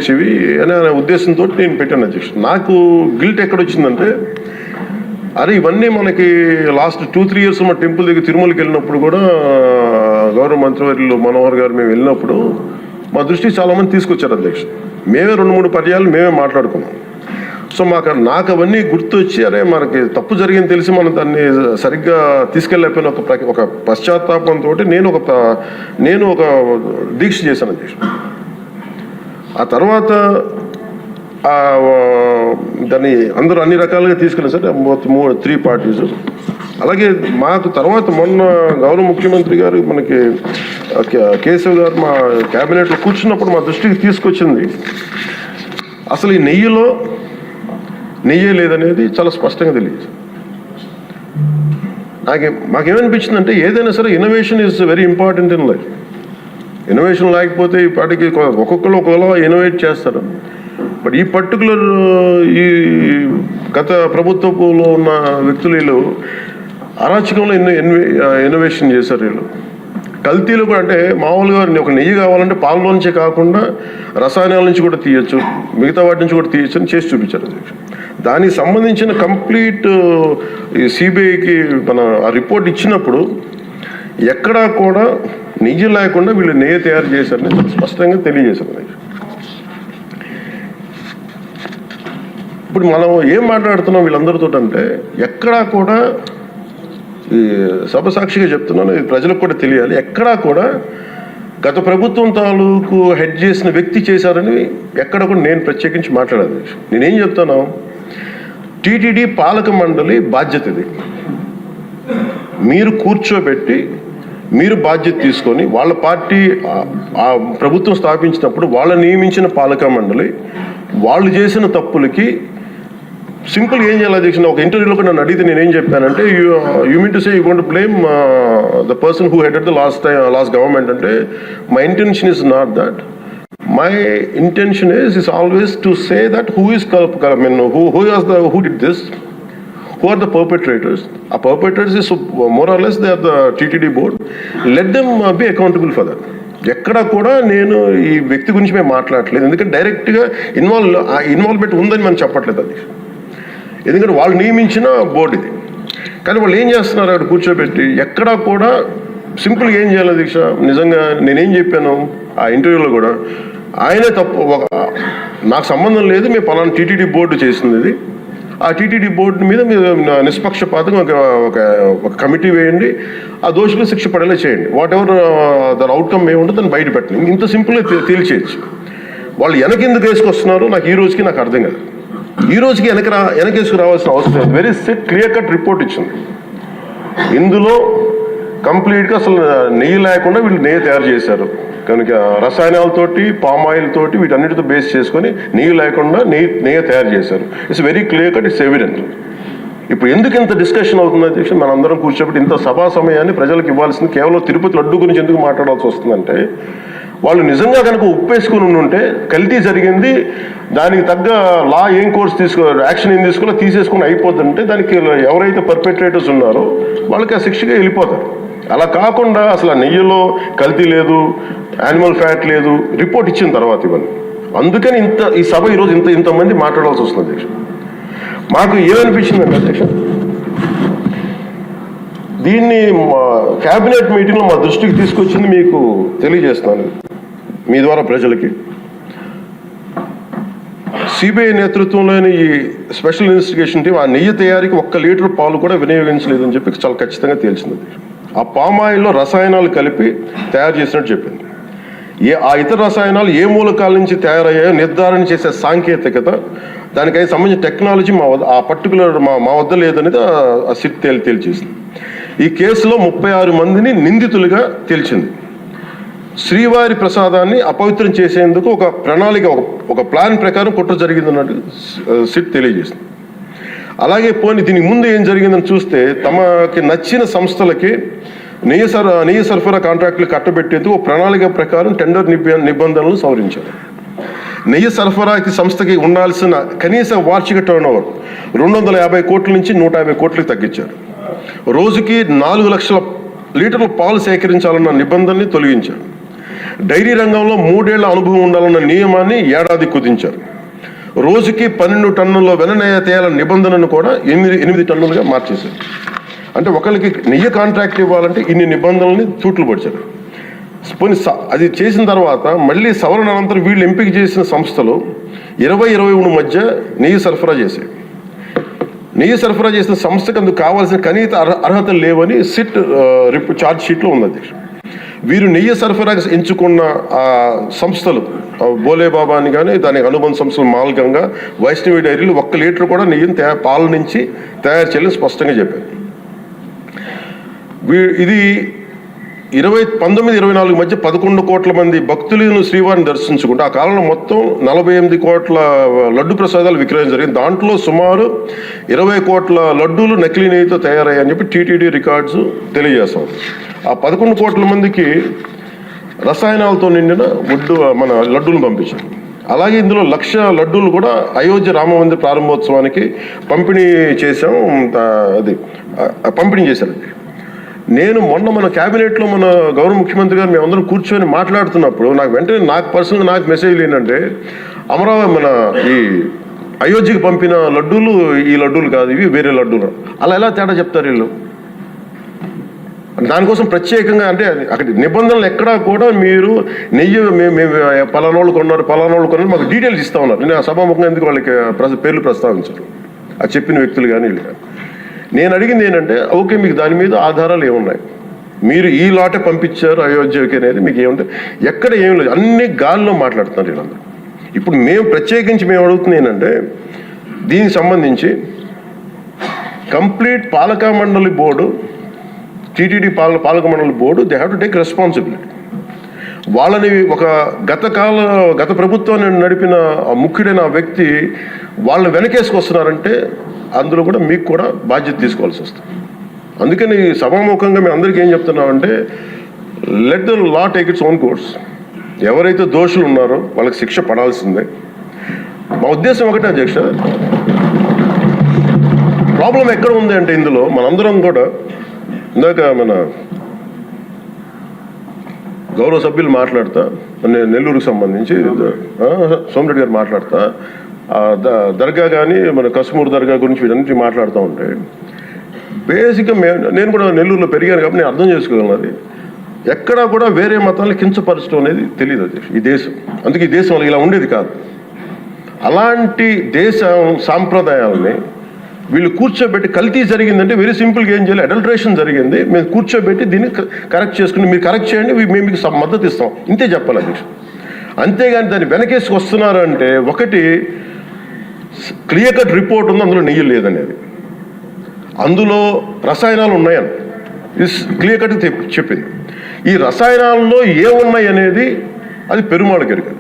నెరవేర్చేవి అనే ఉద్దేశంతో నేను పెట్టాను అధ్యక్షుడు. నాకు గిల్ట్ ఎక్కడొచ్చిందంటే, అరే ఇవన్నీ మనకి లాస్ట్ 2-3 years మా టెంపుల్ దగ్గర తిరుమలకి వెళ్ళినప్పుడు కూడా గౌరవ మంత్రివర్యులు మనోహర్ గారు మేము వెళ్ళినప్పుడు మా దృష్టికి చాలామంది తీసుకొచ్చారు అధ్యక్షుడు. మేమే 2-3 పర్యాలు మేమే మాట్లాడుకున్నాం. సో నాకు అవన్నీ గుర్తొచ్చి, అరే మనకి తప్పు జరిగింది తెలిసి మనం దాన్ని సరిగ్గా తీసుకెళ్ళకపోయిన ఒక పశ్చాత్తాపంతో నేను ఒక దీక్ష చేశాను అధ్యక్షుడు. ఆ తర్వాత దాన్ని అందరూ అన్ని రకాలుగా తీసుకెళ్ళారు సార్, 3 parties. అలాగే మాకు తర్వాత మొన్న గౌరవ ముఖ్యమంత్రి గారు మనకి కేశవ్ గారు మా క్యాబినెట్లో కూర్చున్నప్పుడు మా దృష్టికి తీసుకొచ్చింది, అసలు ఈ నెయ్యిలో నెయ్యే లేదనేది చాలా స్పష్టంగా తెలియదు. మాకేమనిపించిందంటే, ఏదైనా సరే innovation is very important in life. Innovation లేకపోతే ఈ పాటికి ఒక్కొక్కరు ఒకలా ఇన్నోవేట్ చేస్తారు. బట్ ఈ పర్టికులర్ ఈ గత ప్రభుత్వంలో ఉన్న వ్యక్తులు వీళ్ళు అరాచకంలో ఇన్నోవేషన్ చేశారు. వీళ్ళు కల్తీలు కూడా, అంటే మామూలుగా ఒక నెయ్యి కావాలంటే పాలలో నుంచే కాకుండా రసాయనాల నుంచి కూడా తీయచ్చు, మిగతా వాటి నుంచి కూడా తీయచ్చు అని చేసి చూపించారు. దానికి సంబంధించిన కంప్లీట్ సిబిఐకి మన ఆ రిపోర్ట్ ఇచ్చినప్పుడు ఎక్కడా కూడా నెయ్యి లేకుండా వీళ్ళు నెయ్యి తయారు చేశారని స్పష్టంగా తెలియజేశారు. ఇప్పుడు మనం ఏం మాట్లాడుతున్నాం వీళ్ళందరితో అంటే, ఎక్కడా కూడా ఈ సభ సాక్షిగా చెప్తున్నాను, ఇది ప్రజలకు కూడా తెలియాలి, ఎక్కడా కూడా గత ప్రభుత్వం తాలూకు హెడ్ చేసిన వ్యక్తి చేశారని ఎక్కడ కూడా నేను ప్రత్యేకించి మాట్లాడాలి. నేనేం చెప్తాను, టీటీడీ పాలక మండలి బాధ్యత ఇది. మీరు కూర్చోబెట్టి మీరు బాధ్యత తీసుకొని, వాళ్ళ పార్టీ ఆ ప్రభుత్వం స్థాపించినప్పుడు వాళ్ళ నియమించిన పాలక మండలి వాళ్ళు చేసిన తప్పులకి సింపుల్గా ఏం చేయాలి అధ్యక్షుడు, ఒక ఇంటర్వ్యూలో కూడా నన్ను అడిగితే నేనేం చెప్పానంటే, you mean to say you going to blame the person who headed the last government అంటే, my intention is not that. My intention is always to say that who did this, who are the perpetrators. A perpetrators is more or less they are the TTD board. Let them be accountable for that. ఎక్కడ కూడా నేను ఈ వ్యక్తి గురించి మేము మాట్లాడలేదు, ఎందుకంటే డైరెక్ట్గా ఇన్వాల్వ్మెంట్ ఉందని మనం చెప్పట్లేదు అది, ఎందుకంటే వాళ్ళు నియమించిన బోర్డు ఇది. కానీ వాళ్ళు ఏం చేస్తున్నారు, అక్కడ కూర్చోబెట్టి ఎక్కడా కూడా సింపుల్గా ఏం చేయాలి దీక్ష, నిజంగా నేనేం చెప్పాను ఆ ఇంటర్వ్యూలో కూడా, ఆయనే తప్పు, నాకు సంబంధం లేదు, మేము పలానా టీటీడీ బోర్డు చేసింది ఇది, ఆ టీటీడీ బోర్డు మీద మీరు నిష్పక్షపాతంగా ఒక కమిటీ వేయండి, ఆ దోషులు శిక్ష పడేలా చేయండి, వాట్ ఎవర్ దాని అవుట్కమ్ ఏముంటుందో దాన్ని బయట పెట్టండి, ఇంత సింపుల్గా తేల్చేయచ్చు. వాళ్ళు వెనకెందుకు వేసుకొస్తున్నారు నాకు ఈ రోజుకి నాకు అర్థం కాదు. ఈ రోజుకి వెనకేసుకు రావాల్సిన అవసరం లేదు. వెరీ క్లియర్ కట్ రిపోర్ట్ ఇచ్చింది. ఇందులో కంప్లీట్గా అసలు నెయ్యి లేకుండా వీళ్ళు నెయ్యి తయారు చేశారు కనుక, రసాయనాలతోటి పామ్ ఆయిల్ తోటి వీటన్నిటితో బేస్ చేసుకొని నెయ్యి లేకుండా నెయ్యి తయారు చేశారు. It's very clear cut, it's evident. ఇప్పుడు ఎందుకు ఇంత డిస్కషన్ అవుతుంది అధ్యక్షుడు, మనందరం కూర్చోబెట్టి ఇంత సభా సమయాన్ని ప్రజలకు ఇవ్వాల్సింది కేవలం తిరుపతి లడ్డు గురించి ఎందుకు మాట్లాడాల్సి వస్తుందంటే, వాళ్ళు నిజంగా కనుక ఉప్పేసుకుని ఉంటే కల్తీ జరిగింది, దానికి తగ్గ లా ఏం కోర్స్ యాక్షన్ ఏం తీసుకోవాలో తీసేసుకుని అయిపోతుంటే, దానికి ఎవరైతే పర్పెట్రేటర్స్ ఉన్నారో వాళ్ళకి ఆ శిక్షగా వెళ్ళిపోతారు. అలా కాకుండా అసలు ఆ నెయ్యిలో కల్తీ లేదు, యానిమల్ ఫ్యాట్ లేదు, రిపోర్ట్ ఇచ్చిన తర్వాత ఇవన్నీ. అందుకని ఈ సభ ఈరోజు ఇంతమంది మాట్లాడాల్సి వస్తుంది అధ్యక్ష. మాకు ఏమనిపించిందండి అధ్యక్ష, దీన్ని క్యాబినెట్ మీటింగ్లో మా దృష్టికి తీసుకొచ్చింది మీకు తెలియజేస్తున్నాను మీ ద్వారా ప్రజలకి. సిబిఐ నేతృత్వంలోని ఈ స్పెషల్ ఇన్వెస్టిగేషన్ టీం ఆ నెయ్యి తయారీకి 1 లీటర్ పాలు కూడా వినియోగించలేదని చెప్పి చాలా ఖచ్చితంగా తేల్చింది. ఆ పామ్ ఆయిల్లో రసాయనాలు కలిపి తయారు చేసినట్టు చెప్పింది. ఆ ఇతర రసాయనాలు ఏ మూలకాల నుంచి తయారయ్యాయో నిర్ధారణ చేసే సాంకేతికత, దానికై సంబంధించిన టెక్నాలజీ ఆ పర్టికులర్ మా వద్ద లేదనేది ఆ సిట్ తేల్చేసింది. ఈ కేసులో 36 మందిని నిందితులుగా తేల్చింది. శ్రీవారి ప్రసాదాన్ని అపవిత్రం చేసేందుకు ఒక ప్రణాళిక, ఒక ప్లాన్ ప్రకారం కుట్ర జరిగిందన్నట్టు సిట్ తెలియజేసింది. అలాగే దీనికి ముందు ఏం జరిగిందని చూస్తే, తమకి నచ్చిన సంస్థలకి నెయ్యి సరఫరా కాంట్రాక్టులు కట్టబెట్టేందుకు ప్రణాళిక ప్రకారం టెండర్ నిబంధనలు సవరించారు. నెయ్యి సరఫరాకి సంస్థకి ఉండాల్సిన కనీస వార్షిక టర్నోవర్ 250 కోట్ల నుంచి 150 కోట్లకు తగ్గించారు. రోజుకి 4 లక్షల లీటర్ల పాలు సేకరించాలన్న నిబంధనని తొలగించారు. డైరీ రంగంలో 3 ఏళ్ల అనుభవం ఉండాలన్న నియమాన్ని ఏడాది కుదించారు. రోజుకి 12 టన్నుల వెన్న తేయాలన్న నిబంధనను కూడా 8 టన్నులుగా మార్చేశారు. అంటే ఒకరికి నెయ్యి కాంట్రాక్ట్ ఇవ్వాలంటే ఇన్ని నిబంధనల్ని తూట్లు పడిచారు. పోనీ అది చేసిన తర్వాత మళ్ళీ సవరణ అనంతరం వీళ్ళు ఎంపిక చేసిన సంస్థలు 20-23 మధ్య నెయ్యి సరఫరా చేశాయి. నెయ్యి సరఫరా చేసిన సంస్థకు అందుకు కావాల్సిన కనీత అర్హతలు లేవని సిట్ ఛార్జ్ షీట్లో ఉంది అధ్యక్షుడు. వీరు నెయ్యి సరఫరా ఎంచుకున్న సంస్థలు బోలేబాబా అని కానీ దానికి అనుబంధ సంస్థలు మాల్గంగా, వైష్ణవి డైరీలు 1 లీటర్ కూడా నెయ్యిని పాల నుంచి తయారు చేయాలని స్పష్టంగా చెప్పారు. ఇది 1924 మధ్య 11 కోట్ల మంది భక్తులను శ్రీవారిని దర్శించుకుంటే ఆ కాలంలో మొత్తం 48 కోట్ల లడ్డు ప్రసాదాలు విక్రయం జరిగింది. దాంట్లో సుమారు 20 కోట్ల లడ్డూలు నకిలీ నెయ్యితో తయారయ్యాయని చెప్పి టీటీడీ రికార్డ్స్ తెలియజేస్తాం. ఆ 11 కోట్ల మందికి రసాయనాలతో నిండిన మన లడ్డూలు పంపించారు. అలాగే ఇందులో 1,00,000 లడ్డూలు కూడా అయోధ్య రామ మందిర ప్రారంభోత్సవానికి పంపిణీ చేశారు. నేను మొన్న మన క్యాబినెట్లో మన గౌరవ ముఖ్యమంత్రి గారు మేమందరం కూర్చొని మాట్లాడుతున్నప్పుడు నాకు పర్సనల్గా నాకు మెసేజ్లు ఏంటంటే, అమరావతి మన ఈ అయోధ్యకి పంపిన లడ్డూలు ఈ లడ్డూలు కాదు, ఇవి వేరే లడ్డూలు. అలా ఎలా తేడా చెప్తారు వీళ్ళు? దానికోసం ప్రత్యేకంగా అంటే అక్కడ నిబంధనలు ఎక్కడా కూడా మీరు నెయ్యి మేము పలానోళ్ళు కొన్నారు మాకు డీటెయిల్స్ ఇస్తా ఉన్నారు. నేను ఆ సభాముఖంగా ఎందుకు వాళ్ళకి పేర్లు ప్రస్తావించారు, అది చెప్పిన వ్యక్తులు కానీ వీళ్ళు కానీ. నేను అడిగింది ఏంటంటే, ఓకే మీకు దాని మీద ఆధారాలు ఏమున్నాయి, మీరు ఈ లాటే పంపించారు అయోధ్యకి అనేది మీకు ఏముంటే ఎక్కడ ఏం లేదు, అన్ని గాల్లో మాట్లాడుతున్నారు వీళ్ళందరూ. ఇప్పుడు ప్రత్యేకించి మేము అడుగుతుంది ఏంటంటే, దీనికి సంబంధించి కంప్లీట్ పాలక మండలి బోర్డు, టీటీడీ పాలక మండలి board, they have to take responsibility. వాళ్ళని గత ప్రభుత్వాన్ని నడిపిన ముఖ్యుడైన వ్యక్తి వాళ్ళని వెనకేసుకొస్తున్నారంటే అందులో కూడా మీకు కూడా బాధ్యత తీసుకోవాల్సి వస్తుంది. అందుకని సభాముఖంగా మేము అందరికీ ఏం చెప్తున్నామంటే, let the law take its own course. ఎవరైతే దోషులు ఉన్నారో వాళ్ళకి శిక్ష పడాల్సిందే. మా ఉద్దేశం ఒకటే అధ్యక్ష, ప్రాబ్లం ఎక్కడ ఉంది అంటే ఇందులో మనందరం కూడా ఇందాక మన గౌరవ సభ్యులు మాట్లాడతా, నెల్లూరుకు సంబంధించి సోమిరెడ్డి గారు మాట్లాడతా, దర్గా కానీ మన కసుమూరు దర్గా గురించి వీటన్నిటి మాట్లాడుతూ ఉంటే, బేసిక్గా నేను కూడా నెల్లూరులో పెరిగాను కాబట్టి నేను అర్థం చేసుకోగలను. అది ఎక్కడా కూడా వేరే మతాలను కించపరచడం అనేది తెలియదు అది ఈ దేశం. అందుకే ఈ దేశం ఇలా ఉండేది కాదు. అలాంటి దేశ సాంప్రదాయాలని వీళ్ళు కూర్చోబెట్టి, కల్తీ జరిగిందంటే వెరీ సింపుల్గా ఏం చేయాలి, అడల్ట్రేషన్ జరిగింది, మేము కూర్చోబెట్టి దీన్ని కరెక్ట్ చేసుకుని మీరు కరెక్ట్ చేయండి, మేము మీకు మద్దతు ఇస్తాం, ఇంతే చెప్పాలి అధ్యక్ష. అంతేగాని దాన్ని వెనకేసుకు వస్తున్నారు అంటే, ఒకటి క్లియర్ కట్ రిపోర్ట్ ఉంది, అందులో నెయ్యి లేదనేది, అందులో రసాయనాలు ఉన్నాయని ఇది క్లియర్ కట్ చెప్పింది. ఈ రసాయనాల్లో ఏమున్నాయి అనేది అది పెరుమాళ్ గారికి.